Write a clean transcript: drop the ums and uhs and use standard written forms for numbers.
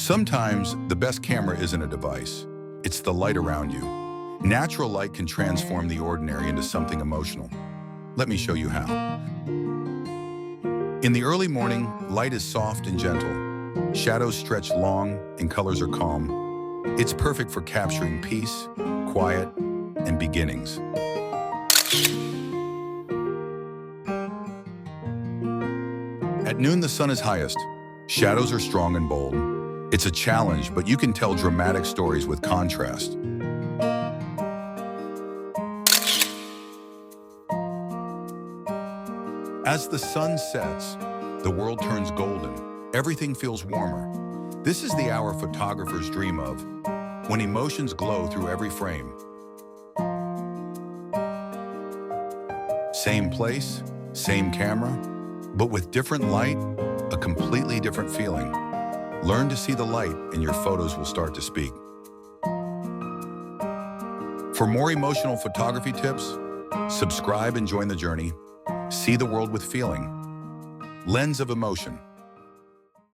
Sometimes the best camera isn't a device, it's the light around you. Natural light can transform the ordinary into something emotional. Let me show you how. In the early morning, light is soft and gentle. Shadows stretch long and colors are calm. It's perfect for capturing peace, quiet, and beginnings. At noon, the sun is highest. Shadows are strong and bold. It's a challenge, but you can tell dramatic stories with contrast. As the sun sets, the world turns golden. Everything feels warmer. This is the hour photographers dream of, when emotions glow through every frame. Same place, same camera, but with different light, a completely different feeling. Learn to see the light and your photos will start to speak. For more emotional photography tips, subscribe and join the journey. See the world with feeling. Lens of emotion.